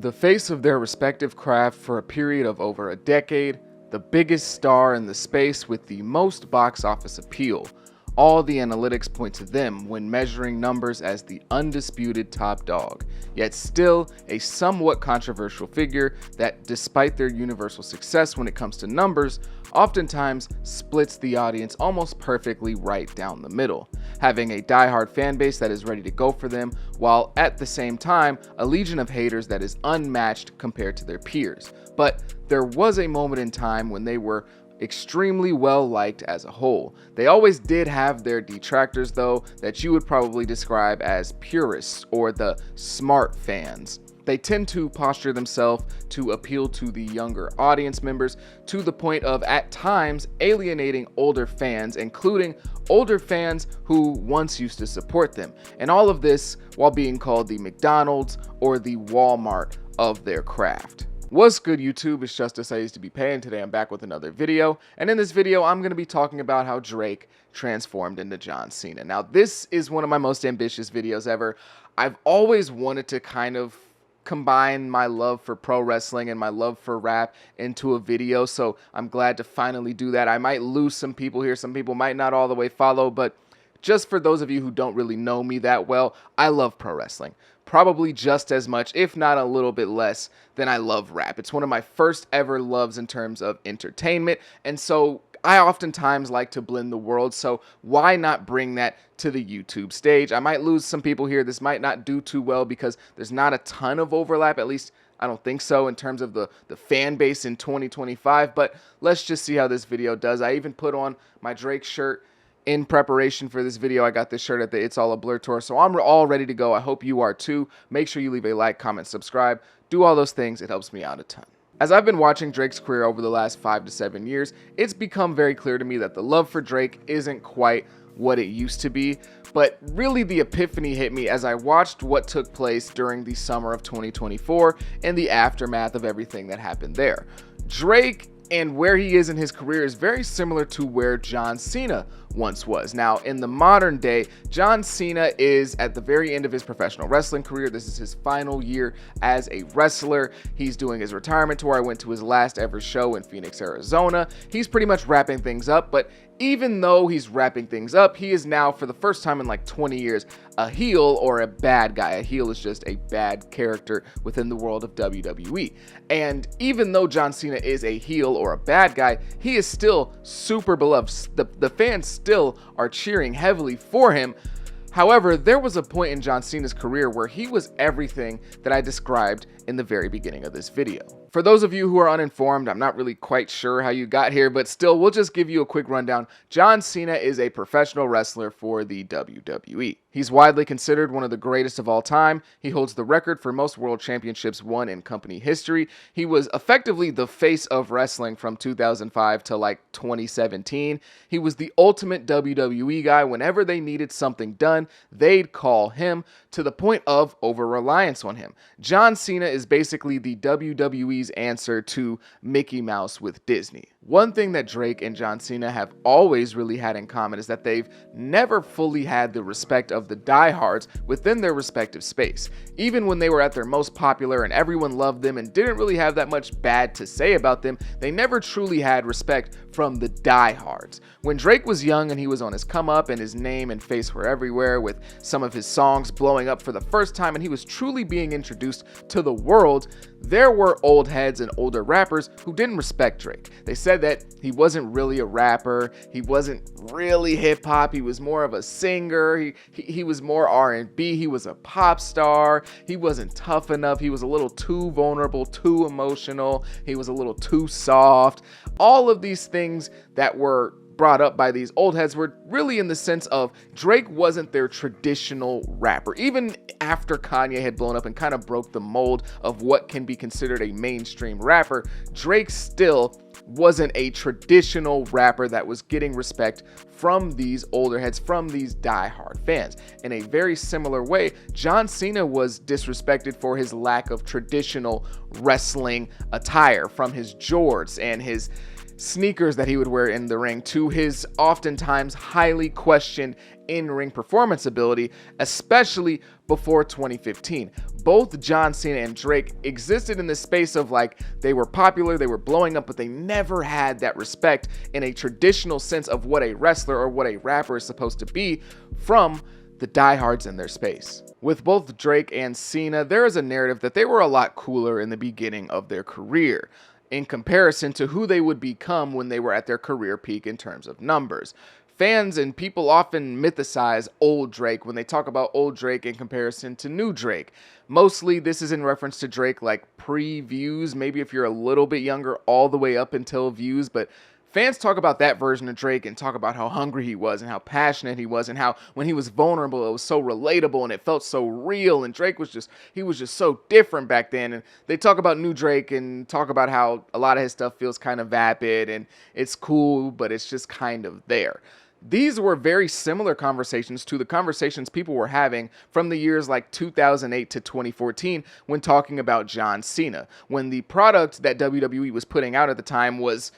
The face of their respective craft for a period of over a decade, the biggest star in the space with the most box office appeal. All the analytics point to them when measuring numbers as the undisputed top dog, yet still a somewhat controversial figure that, despite their universal success when it comes to numbers, oftentimes splits the audience almost perfectly right down the middle, having a diehard fan base that is ready to go for them, while at the same time a legion of haters that is unmatched compared to their peers. But there was a moment in time when they were extremely well liked as a whole. They always did have their detractors though, that you would probably describe as purists or the smart fans. They tend to posture themselves to appeal to the younger audience members to the point of at times alienating older fans, including older fans who once used to support them. And all of this while being called the McDonald's or the Walmart of their craft. What's good, YouTube? It's Justice I Used to Be Paying. Today I'm back with another video, and in this video I'm going to be talking about how Drake transformed into John Cena. Now this is one of my most ambitious videos ever. I've always wanted to kind of combine my love for pro wrestling and my love for rap into a video, so I'm glad to finally do that. I might lose some people here, some people might not all the way follow, but just for those of you who don't really know me that well, I love pro wrestling. Probably just as much, if not a little bit less, than I love rap. It's one of my first ever loves in terms of entertainment, and so I oftentimes like to blend the world, so why not bring that to the YouTube stage? I might lose some people here. This might not do too well because there's not a ton of overlap, at least I don't think so in terms of the fan base in 2025, but let's just see how this video does. I even put on my Drake shirt in preparation for this video. I got this shirt at the It's All a Blur tour, so I'm all ready to go. I hope you are too. Make sure you leave a like, comment, subscribe. Do all those things. It helps me out a ton. As I've been watching Drake's career over the last 5 to 7 years, it's become very clear to me that the love for Drake isn't quite what it used to be, but really the epiphany hit me as I watched what took place during the summer of 2024 and the aftermath of everything that happened there. Drake and where he is in his career is very similar to where John Cena once was. Now, in the modern day, John Cena is at the very end of his professional wrestling career. This is his final year as a wrestler. He's doing his retirement tour. I went to his last ever show in Phoenix, Arizona. He's pretty much wrapping things up, but even though he's wrapping things up, he is now, for the first time in like 20 years, a heel or a bad guy. A heel is just a bad character within the world of WWE. And even though John Cena is a heel or a bad guy, he is still super beloved. The fans still are cheering heavily for him. However, there was a point in John Cena's career where he was everything that I described in the very beginning of this video. For those of you who are uninformed, I'm not really quite sure how you got here, but still, we'll just give you a quick rundown. John Cena is a professional wrestler for the WWE. He's widely considered one of the greatest of all time. He holds the record for most world championships won in company history. He was effectively the face of wrestling from 2005 to like 2017. He was the ultimate WWE guy. Whenever they needed something done, they'd call him, to the point of over-reliance on him. John Cena is basically the WWE's answer to Mickey Mouse with Disney. One thing that Drake and John Cena have always really had in common is that they've never fully had the respect of the diehards within their respective space. Even when they were at their most popular and everyone loved them and didn't really have that much bad to say about them, they never truly had respect from the diehards. When Drake was young and he was on his come up and his name and face were everywhere, with some of his songs blowing up for the first time and he was truly being introduced to the world, there were old heads and older rappers who didn't respect Drake. They said that he wasn't really a rapper, he wasn't really hip hop, he was more of a singer, he was more R&B, he was a pop star, he wasn't tough enough, he was a little too vulnerable, too emotional, he was a little too soft. All of these things that were brought up by these old heads were really in the sense of Drake wasn't their traditional rapper. Even after Kanye had blown up and kind of broke the mold of what can be considered a mainstream rapper, Drake still wasn't a traditional rapper that was getting respect from these older heads, from these diehard fans. In a very similar way, John Cena was disrespected for his lack of traditional wrestling attire, from his jorts and his sneakers that he would wear in the ring to his oftentimes highly questioned in-ring performance ability, especially before 2015. Both John Cena and Drake existed in the space of like, they were popular, they were blowing up, but they never had that respect in a traditional sense of what a wrestler or what a rapper is supposed to be from the diehards in their space. With both Drake and Cena, there is a narrative that they were a lot cooler in the beginning of their career in comparison to who they would become when they were at their career peak in terms of numbers. Fans and people often mythicize old Drake when they talk about old Drake in comparison to new Drake. Mostly this is in reference to Drake like pre-Views, maybe if you're a little bit younger all the way up until Views, but fans talk about that version of Drake and talk about how hungry he was and how passionate he was and how when he was vulnerable, it was so relatable and it felt so real. And Drake was just so different back then. And they talk about new Drake and talk about how a lot of his stuff feels kind of vapid and it's cool, but it's just kind of there. These were very similar conversations to the conversations people were having from the years like 2008 to 2014 when talking about John Cena, when the product that WWE was putting out at the time was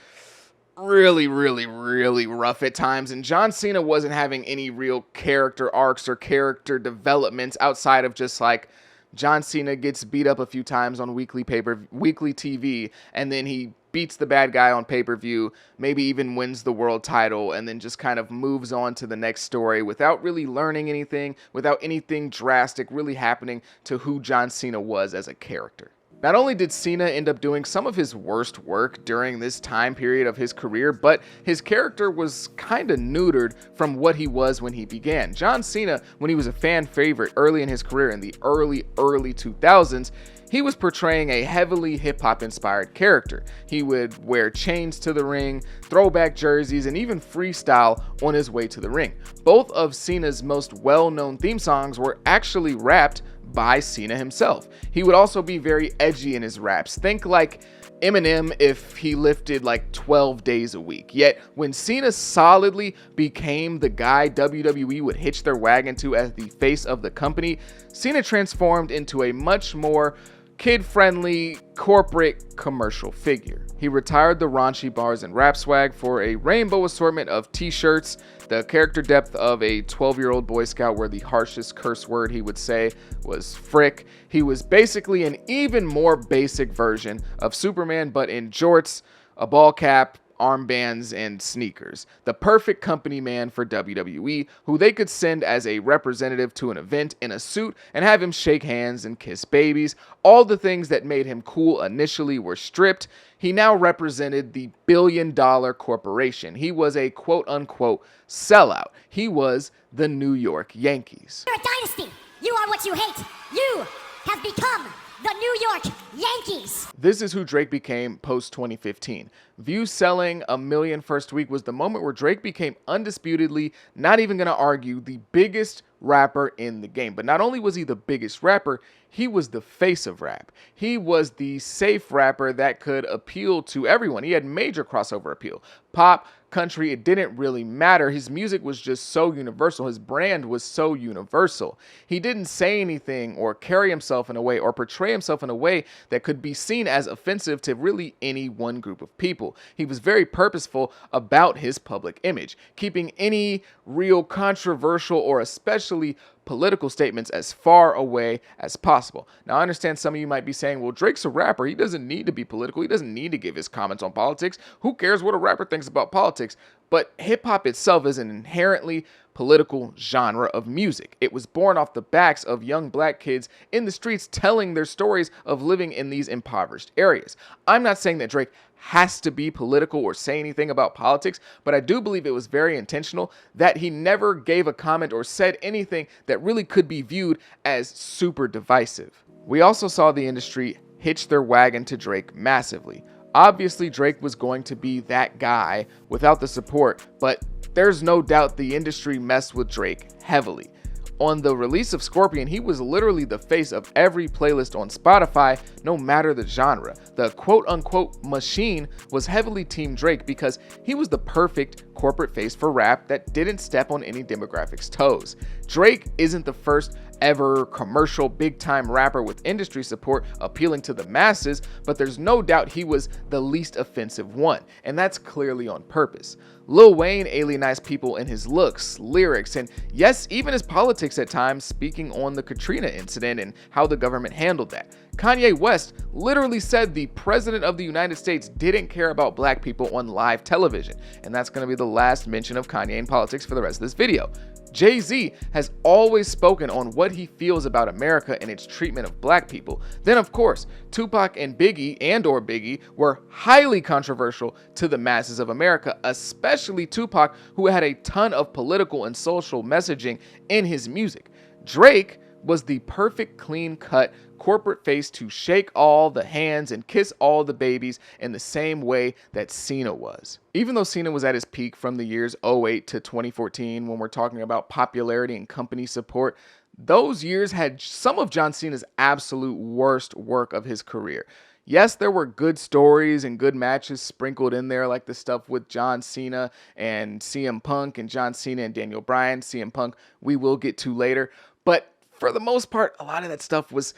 really rough at times, and John Cena wasn't having any real character arcs or character developments outside of just like John Cena gets beat up a few times on weekly TV, and then he beats the bad guy on pay-per-view, maybe even wins the world title, and then just kind of moves on to the next story without really learning anything, without anything drastic really happening to who John Cena was as a character. Not only did Cena end up doing some of his worst work during this time period of his career, but his character was kind of neutered from what he was when he began. John Cena, when he was a fan favorite early in his career in the early 2000s, he was portraying a heavily hip-hop inspired character. He would wear chains to the ring, throwback jerseys, and even freestyle on his way to the ring. Both of Cena's most well-known theme songs were actually rapped by Cena himself. He would also be very edgy in his raps. Think like Eminem if he lifted like 12 days a week. Yet when Cena solidly became the guy WWE would hitch their wagon to as the face of the company, Cena transformed into a much more kid-friendly corporate commercial figure. He retired the raunchy bars and rap swag for a rainbow assortment of t-shirts, the character depth of a 12-year-old Boy Scout where the harshest curse word he would say was frick. He was basically an even more basic version of Superman, but in jorts, a ball cap, armbands, and sneakers. The perfect company man for WWE, who they could send as a representative to an event in a suit and have him shake hands and kiss babies. All the things that made him cool initially were stripped. He now represented the billion-dollar corporation. He was a quote-unquote sellout. He was the New York Yankees. You're a dynasty. You are what you hate. You have become the New York Yankees. This is who Drake became post-2015. Views selling 1 million first week was the moment where Drake became undisputedly, not even going to argue, the biggest rapper in the game. But not only was he the biggest rapper, he was the face of rap. He was the safe rapper that could appeal to everyone. He had major crossover appeal. Pop, country, it didn't really matter. His music was just so universal. His brand was so universal. He didn't say anything or carry himself in a way or portray himself in a way that could be seen as offensive to really any one group of people. He was very purposeful about his public image, keeping any real controversial or especially political statements as far away as possible. Now, I understand some of you might be saying, well, Drake's a rapper. He doesn't need to be political. He doesn't need to give his comments on politics. Who cares what a rapper thinks about politics? But hip-hop itself is an inherently political genre of music. It was born off the backs of young black kids in the streets telling their stories of living in these impoverished areas. I'm not saying that Drake has to be political or say anything about politics, but I do believe it was very intentional that he never gave a comment or said anything that really could be viewed as super divisive. We also saw the industry hitch their wagon to Drake massively. Obviously, Drake was going to be that guy without the support, but there's no doubt the industry messed with Drake heavily. On the release of Scorpion, he was literally the face of every playlist on Spotify, no matter the genre. The quote-unquote machine was heavily Team Drake because he was the perfect corporate face for rap that didn't step on any demographics' toes. Drake isn't the first ever commercial big-time rapper with industry support appealing to the masses, but there's no doubt he was the least offensive one, and that's clearly on purpose. Lil Wayne alienized people in his looks, lyrics, and yes, even his politics at times, speaking on the Katrina incident and how the government handled that. Kanye West literally said the president of the United States didn't care about black people on live television, and that's going to be the last mention of Kanye in politics for the rest of this video. Jay-Z has always spoken on what he feels about America and its treatment of black people. Then, of course, Tupac and Biggie were highly controversial to the masses of America, especially Tupac, who had a ton of political and social messaging in his music. Drake was the perfect clean-cut corporate face to shake all the hands and kiss all the babies in the same way that Cena was. Even though Cena was at his peak from the years 08 to 2014, when we're talking about popularity and company support, those years had some of John Cena's absolute worst work of his career. Yes, there were good stories and good matches sprinkled in there, like the stuff with John Cena and CM Punk and John Cena and Daniel Bryan. CM Punk we will get to later, but for the most part, a lot of that stuff was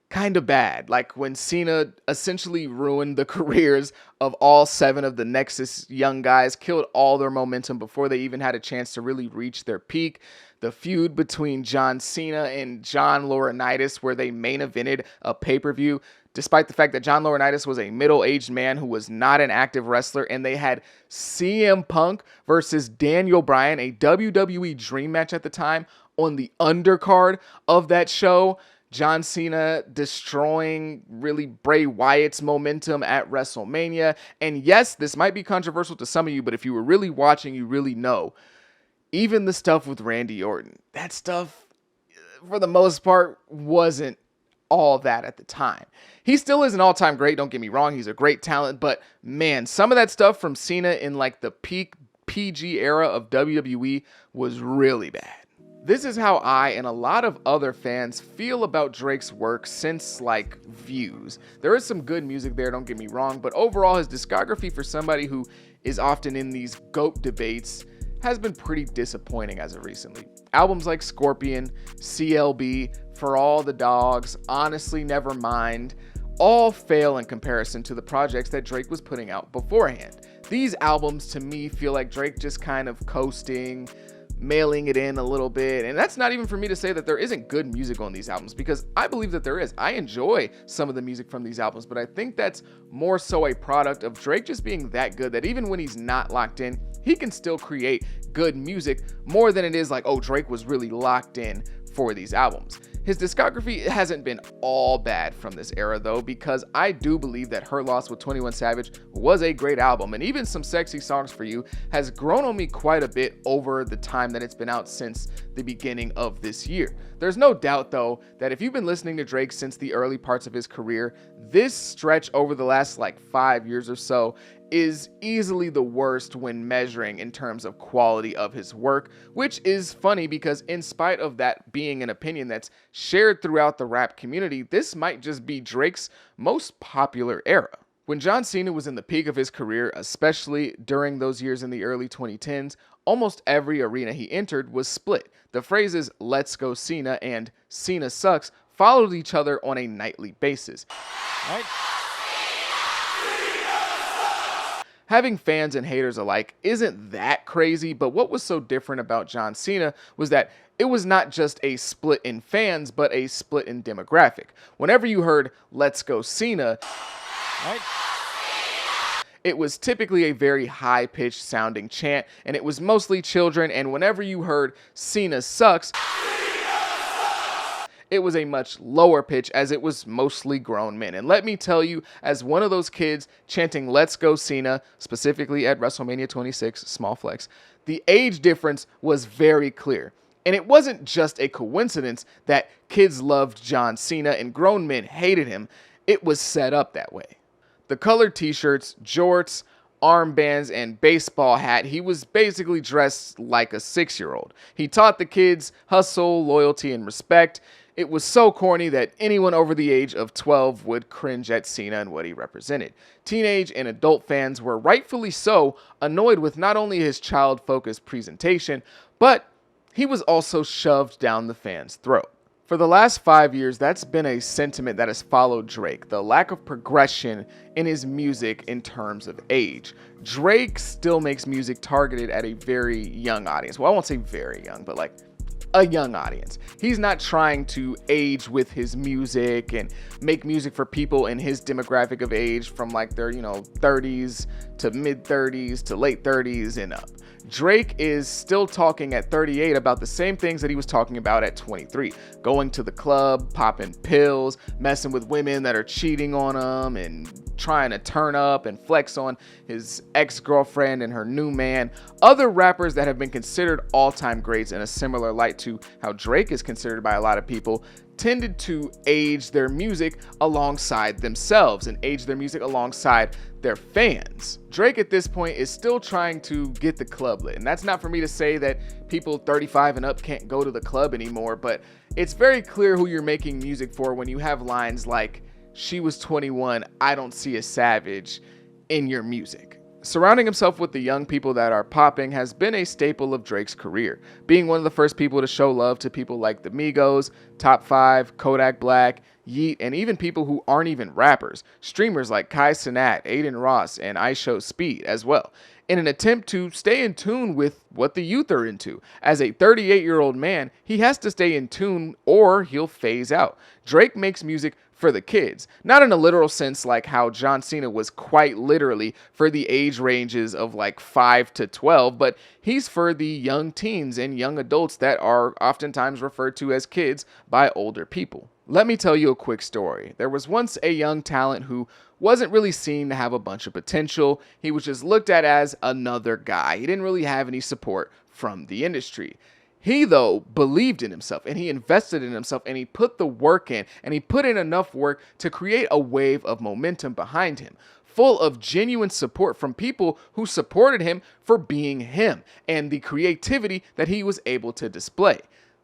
kind of bad. Like when Cena essentially ruined the careers of all 7 of the Nexus young guys, killed all their momentum before they even had a chance to really reach their peak. The feud between John Cena and John Laurinaitis, where they main evented a pay-per-view, despite the fact that John Laurinaitis was a middle-aged man who was not an active wrestler, and they had CM Punk versus Daniel Bryan, a WWE Dream match at the time, on the undercard of that show. John Cena destroying really Bray Wyatt's momentum at WrestleMania. And yes, this might be controversial to some of you, but if you were really watching, you really know. Even the stuff with Randy Orton, that stuff, for the most part, wasn't all that at the time. He still is an all-time great, don't get me wrong, he's a great talent, but man, some of that stuff from Cena in like the peak PG era of WWE was really bad. This is how I and a lot of other fans feel about Drake's work since, like, Views. There is some good music there, don't get me wrong, but overall his discography for somebody who is often in these GOAT debates has been pretty disappointing as of recently. Albums like Scorpion, CLB, For All the Dogs, Honestly Nevermind, all fail in comparison to the projects that Drake was putting out beforehand. These albums to me feel like Drake just kind of coasting, mailing it in a little bit. And that's not even for me to say that there isn't good music on these albums, because I believe that there is. I enjoy some of the music from these albums, but I think that's more so a product of Drake just being that good that even when he's not locked in, he can still create good music more than it is like, oh, Drake was really locked in for these albums. His discography hasn't been all bad from this era though, because I do believe that Her Loss with 21 Savage was a great album, and even Some Sexy Songs for You has grown on me quite a bit over the time that it's been out since the beginning of this year. There's no doubt though that if you've been listening to Drake since the early parts of his career, this stretch over the last like 5 years or so is easily the worst when measuring in terms of quality of his work, which is funny because in spite of that being an opinion that's shared throughout the rap community, this might just be Drake's most popular era. When John Cena was in the peak of his career, especially during those years in the early 2010s, almost every arena he entered was split. The phrases "Let's Go Cena" and "Cena Sucks" followed each other on a nightly basis. Right? Having fans and haters alike isn't that crazy, but what was so different about John Cena was that it was not just a split in fans, but a split in demographic. Whenever you heard "Let's Go Cena," right, it was typically a very high-pitched sounding chant, and it was mostly children, and whenever you heard "Cena Sucks," it was a much lower pitch as it was mostly grown men. And let me tell you, as one of those kids chanting "Let's Go Cena," specifically at WrestleMania 26, small flex, the age difference was very clear. And it wasn't just a coincidence that kids loved John Cena and grown men hated him. It was set up that way. The colored t-shirts, jorts, armbands, and baseball hat, he was basically dressed like a 6-year-old. He taught the kids hustle, loyalty, and respect. It was so corny that anyone over the age of 12 would cringe at Cena and what he represented. Teenage and adult fans were rightfully so annoyed with not only his child-focused presentation, but he was also shoved down the fans' throat. For the last 5 years, that's been a sentiment that has followed Drake, the lack of progression in his music in terms of age. Drake still makes music targeted at a very young audience. Well, I won't say very young, but like a young audience. He's not trying to age with his music and make music for people in his demographic of age from like their, 30s to mid 30s to late 30s and up. Drake is still talking at 38 about the same things that he was talking about at 23. Going to the club, popping pills, messing with women that are cheating on him, and trying to turn up and flex on his ex-girlfriend and her new man. Other rappers that have been considered all-time greats in a similar light to how Drake is considered by a lot of people tended to age their music alongside themselves and age their music alongside their fans. Drake at this point is still trying to get the club lit. And that's not for me to say that people 35 and up can't go to the club anymore, but it's very clear who you're making music for when you have lines like, "She was 21, I don't see a savage" in your music. Surrounding himself with the young people that are popping has been a staple of Drake's career, being one of the first people to show love to people like the Migos, Top 5, Kodak Black, Yeet, and even people who aren't even rappers, streamers like Kai Cenat, Aiden Ross, and IShowSpeed as well, in an attempt to stay in tune with what the youth are into. As a 38-year-old man, he has to stay in tune or he'll phase out. Drake makes music for the kids, not in a literal sense like how John Cena was quite literally for the age ranges of like 5 to 12, but he's for the young teens and young adults that are oftentimes referred to as kids by older people. Let me tell you a quick story. There was once a young talent who wasn't really seen to have a bunch of potential. He was just looked at as another guy. He didn't really have any support from the industry. He, though, believed in himself and he invested in himself and he put the work in and he put in enough work to create a wave of momentum behind him, full of genuine support from people who supported him for being him and the creativity that he was able to display.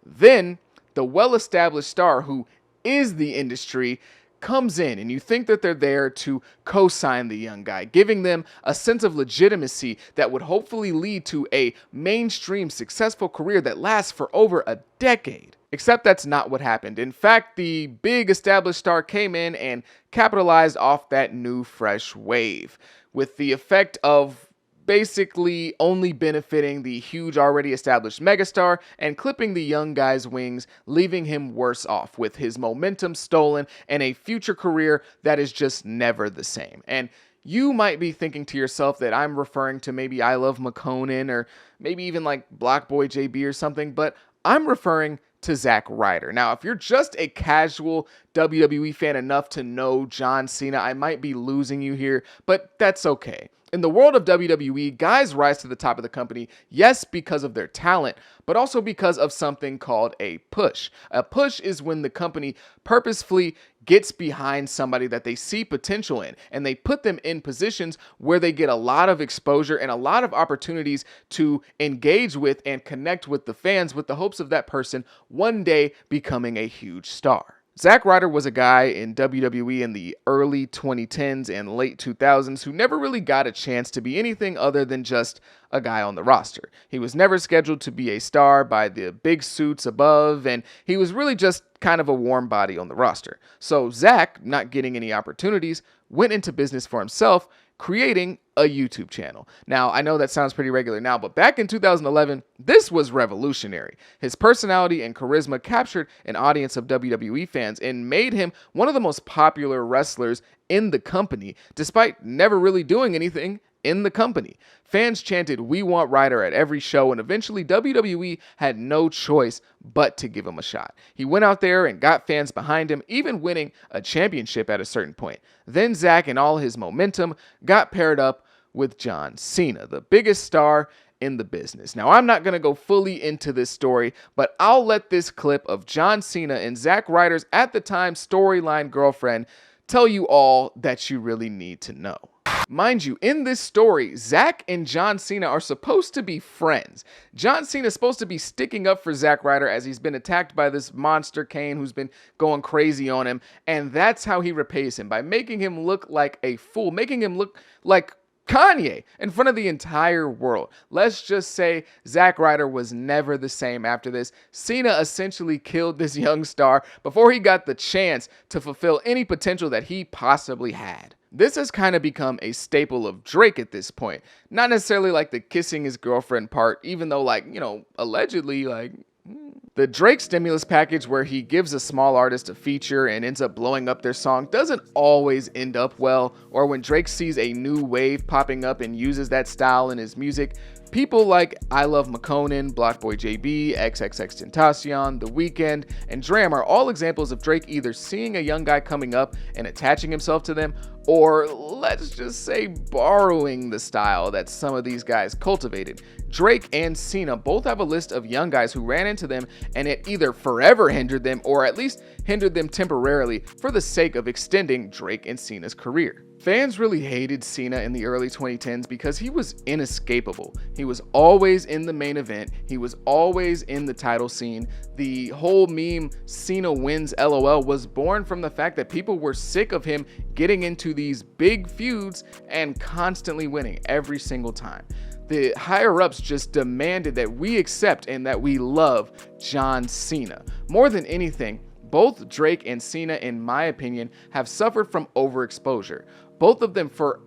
Then the well-established star who is the industry comes in and you think that they're there to co-sign the young guy, giving them a sense of legitimacy that would hopefully lead to a mainstream successful career that lasts for over a decade. Except that's not what happened. In fact, the big established star came in and capitalized off that new fresh wave, with the effect of basically only benefiting the huge already established megastar and clipping the young guy's wings, leaving him worse off with his momentum stolen and a future career that is just never the same. And you might be thinking to yourself that I'm referring to maybe I Love McConan or maybe even like Block Boy JB or something, but I'm referring to Zack Ryder. Now, if you're just a casual WWE fan enough to know John Cena, I might be losing you here, but that's okay. In the world of WWE, guys rise to the top of the company, yes, because of their talent, but also because of something called a push. A push is when the company purposefully gets behind somebody that they see potential in, and they put them in positions where they get a lot of exposure and a lot of opportunities to engage with and connect with the fans with the hopes of that person one day becoming a huge star. Zack Ryder was a guy in WWE in the early 2010s and late 2000s who never really got a chance to be anything other than just a guy on the roster. He was never scheduled to be a star by the big suits above, and he was really just kind of a warm body on the roster. So Zack, not getting any opportunities, went into business for himself, creating a YouTube channel. Now, I know that sounds pretty regular now, but back in 2011, this was revolutionary. His personality and charisma captured an audience of WWE fans and made him one of the most popular wrestlers in the company, despite never really doing anything in the company. Fans chanted, "We want Ryder" at every show, and eventually WWE had no choice but to give him a shot. He went out there and got fans behind him, even winning a championship at a certain point. Then Zack and all his momentum got paired up with John Cena, the biggest star in the business. Now, I'm not going to go fully into this story, but I'll let this clip of John Cena and Zack Ryder's at the time storyline girlfriend tell you all that you really need to know. Mind you, in this story, Zack and John Cena are supposed to be friends. John Cena is supposed to be sticking up for Zack Ryder as he's been attacked by this monster Kane who's been going crazy on him, and that's how he repays him, by making him look like a fool, making him look like Kanye in front of the entire world. Let's just say Zack Ryder was never the same after this. Cena essentially killed this young star before he got the chance to fulfill any potential that he possibly had. This has kind of become a staple of Drake at this point. Not necessarily like the kissing his girlfriend part, even though allegedly the Drake stimulus package where he gives a small artist a feature and ends up blowing up their song doesn't always end up well, or when Drake sees a new wave popping up and uses that style in his music. People like I Love McConan, Blockboy JB, XXXTentacion, The Weeknd, and Dram are all examples of Drake either seeing a young guy coming up and attaching himself to them, or let's just say borrowing the style that some of these guys cultivated. Drake and Cena both have a list of young guys who ran into them and it either forever hindered them or at least hindered them temporarily for the sake of extending Drake and Cena's career. Fans really hated Cena in the early 2010s because he was inescapable. He was always in the main event. He was always in the title scene. The whole meme Cena wins LOL was born from the fact that people were sick of him getting into these big feuds and constantly winning every single time. The higher-ups just demanded that we accept and that we love John Cena. More than anything, both Drake and Cena, in my opinion, have suffered from overexposure. Both of them for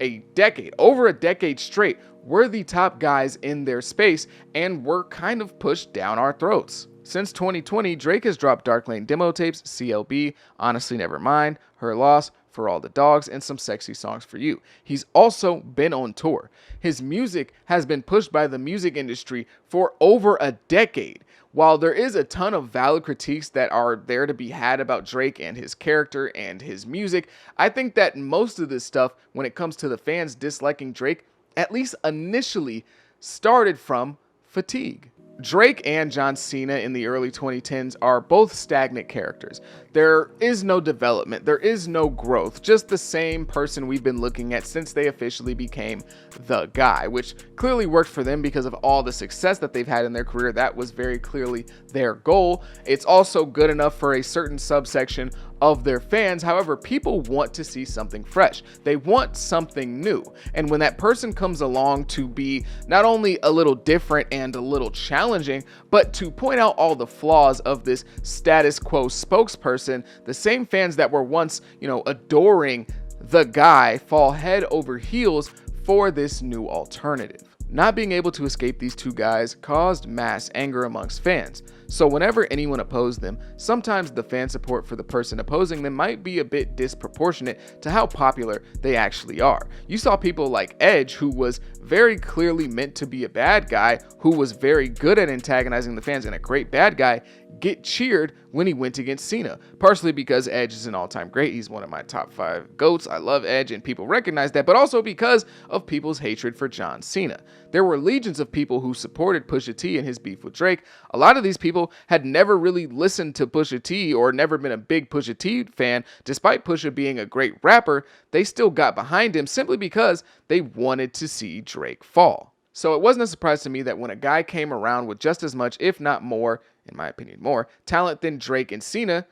over a decade straight, were the top guys in their space and were kind of pushed down our throats. Since 2020, Drake has dropped Dark Lane demo tapes, CLB, Honestly Nevermind, Her Loss, For All the Dogs, and some sexy songs for you. He's also been on tour. His music has been pushed by the music industry for over a decade. While there is a ton of valid critiques that are there to be had about Drake and his character and his music, I think that most of this stuff, when it comes to the fans disliking Drake, at least initially started from fatigue. Drake and John Cena in the early 2010s are both stagnant characters. There is no development, there is no growth, just the same person we've been looking at since they officially became the guy, which clearly worked for them because of all the success that they've had in their career. That was very clearly their goal. It's also good enough for a certain subsection of their fans. However, people want to see something fresh. They want something new. And when that person comes along to be not only a little different and a little challenging, but to point out all the flaws of this status quo spokesperson, the same fans that were once, adoring the guy fall head over heels for this new alternative. Not being able to escape these two guys caused mass anger amongst fans. So whenever anyone opposed them, sometimes the fan support for the person opposing them might be a bit disproportionate to how popular they actually are. You saw people like Edge, who was very clearly meant to be a bad guy, who was very good at antagonizing the fans and a great bad guy, get cheered when he went against Cena. Partially because Edge is an all-time great. He's one of my top 5 GOATs. I love Edge and people recognize that, but also because of people's hatred for John Cena. There were legions of people who supported Pusha T and his beef with Drake. A lot of these people had never really listened to Pusha T or never been a big Pusha T fan. Despite Pusha being a great rapper, they still got behind him simply because they wanted to see Drake fall. So it wasn't a surprise to me that when a guy came around with just as much, if not more, in my opinion more, talent than Drake and Cena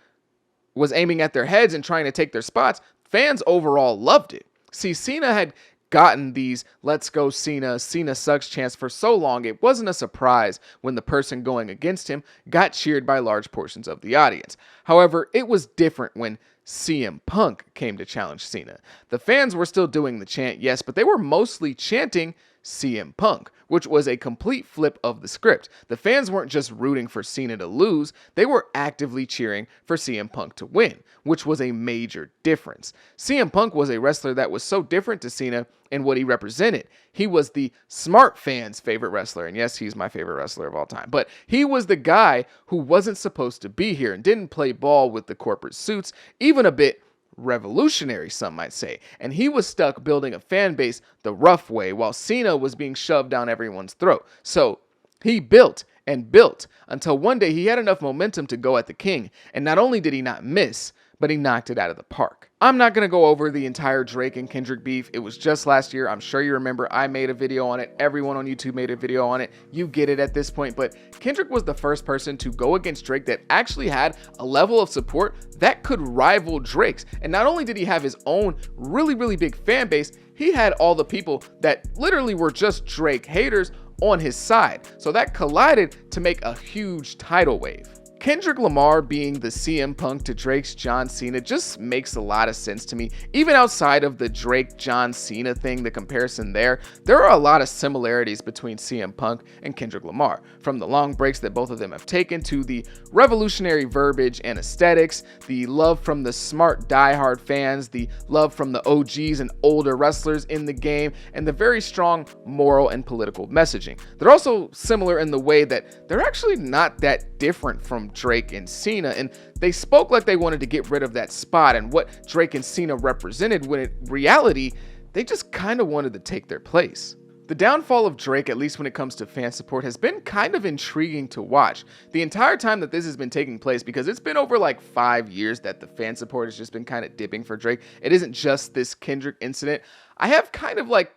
was aiming at their heads and trying to take their spots, fans overall loved it. See, Cena had gotten these "let's go Cena sucks" chants for so long, it wasn't a surprise when the person going against him got cheered by large portions of the audience. However, it was different when CM Punk came to challenge Cena. The fans were still doing the chant, yes, but they were mostly chanting CM Punk, which was a complete flip of the script. The fans weren't just rooting for Cena to lose, they were actively cheering for CM Punk to win, which was a major difference. CM Punk was a wrestler that was so different to Cena in what he represented. He was the smart fans' favorite wrestler, and yes, he's my favorite wrestler of all time, but he was the guy who wasn't supposed to be here and didn't play ball with the corporate suits, even a bit revolutionary, some might say, and he was stuck building a fan base the rough way while Cena was being shoved down everyone's throat. So he built and built until one day he had enough momentum to go at the king, and not only did he not miss, but he knocked it out of the park. I'm not going to go over the entire Drake and Kendrick beef. It was just last year. I'm sure you remember I made a video on it. Everyone on YouTube made a video on it. You get it at this point, but Kendrick was the first person to go against Drake that actually had a level of support that could rival Drake's. And not only did he have his own really big fan base, he had all the people that literally were just Drake haters on his side. So that collided to make a huge tidal wave. Kendrick Lamar being the CM Punk to Drake's John Cena just makes a lot of sense to me. Even outside of the Drake John Cena thing, the comparison there are a lot of similarities between CM Punk and Kendrick Lamar. From the long breaks that both of them have taken to the revolutionary verbiage and aesthetics, the love from the smart diehard fans, the love from the OGs and older wrestlers in the game, and the very strong moral and political messaging. They're also similar in the way that they're actually not that different from Drake and Cena, and they spoke like they wanted to get rid of that spot and what Drake and Cena represented, when in reality, they just kind of wanted to take their place. The downfall of Drake, at least when it comes to fan support, has been kind of intriguing to watch the entire time that this has been taking place, because it's been over like 5 years that the fan support has just been kind of dipping for Drake. It isn't just this Kendrick incident. I have kind of like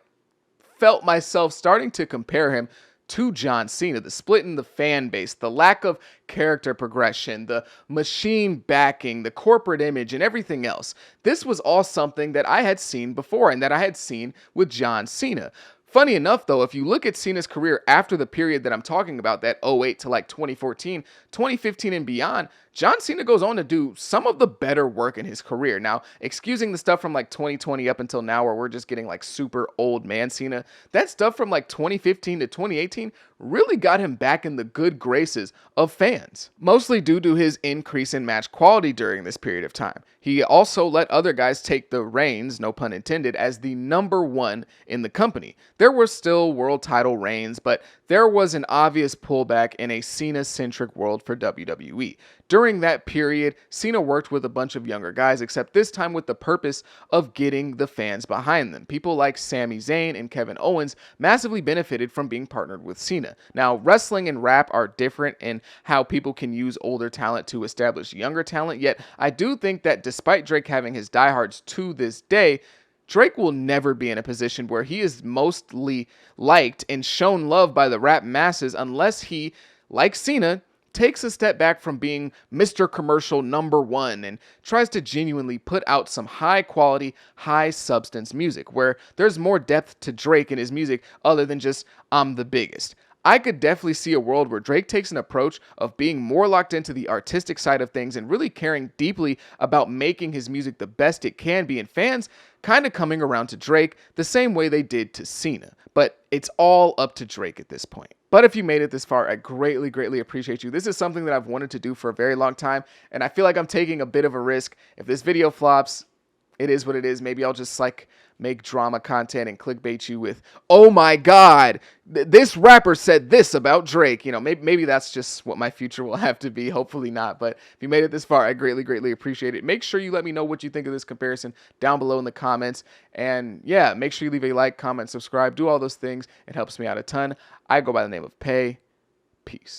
felt myself starting to compare him to John Cena, the split in the fan base, the lack of character progression, the machine backing, the corporate image, and everything else. This was all something that I had seen before and that I had seen with John Cena. Funny enough, though, if you look at Cena's career after the period that I'm talking about, that 08 to like 2014, 2015 and beyond, John Cena goes on to do some of the better work in his career. Now, excusing the stuff from like 2020 up until now where we're just getting like super old man Cena, that stuff from like 2015 to 2018 really got him back in the good graces of fans, mostly due to his increase in match quality during this period of time. He also let other guys take the reins, no pun intended, as the number one in the company. There were still world title reigns, but there was an obvious pullback in a Cena-centric world for WWE. During that period, Cena worked with a bunch of younger guys, except this time with the purpose of getting the fans behind them. People like Sami Zayn and Kevin Owens massively benefited from being partnered with Cena. Now, wrestling and rap are different in how people can use older talent to establish younger talent, yet I do think that despite Drake having his diehards to this day, Drake will never be in a position where he is mostly liked and shown love by the rap masses unless he, like Cena, takes a step back from being Mr. Commercial #1 and tries to genuinely put out some high quality, high substance music where there's more depth to Drake in his music other than just I'm the biggest. I could definitely see a world where Drake takes an approach of being more locked into the artistic side of things and really caring deeply about making his music the best it can be, and fans kind of coming around to Drake the same way they did to Cena. But it's all up to Drake at this point. But if you made it this far, I greatly appreciate you. This is something that I've wanted to do for a very long time, and I feel like I'm taking a bit of a risk. If this video flops, it is what it is. Maybe I'll just like make drama content and clickbait you with, oh my God, this rapper said this about Drake. You know, maybe that's just what my future will have to be. Hopefully not. But if you made it this far, I greatly appreciate it. Make sure you let me know what you think of this comparison down below in the comments. And yeah, make sure you leave a like, comment, subscribe, do all those things. It helps me out a ton. I go by the name of Pay. Peace.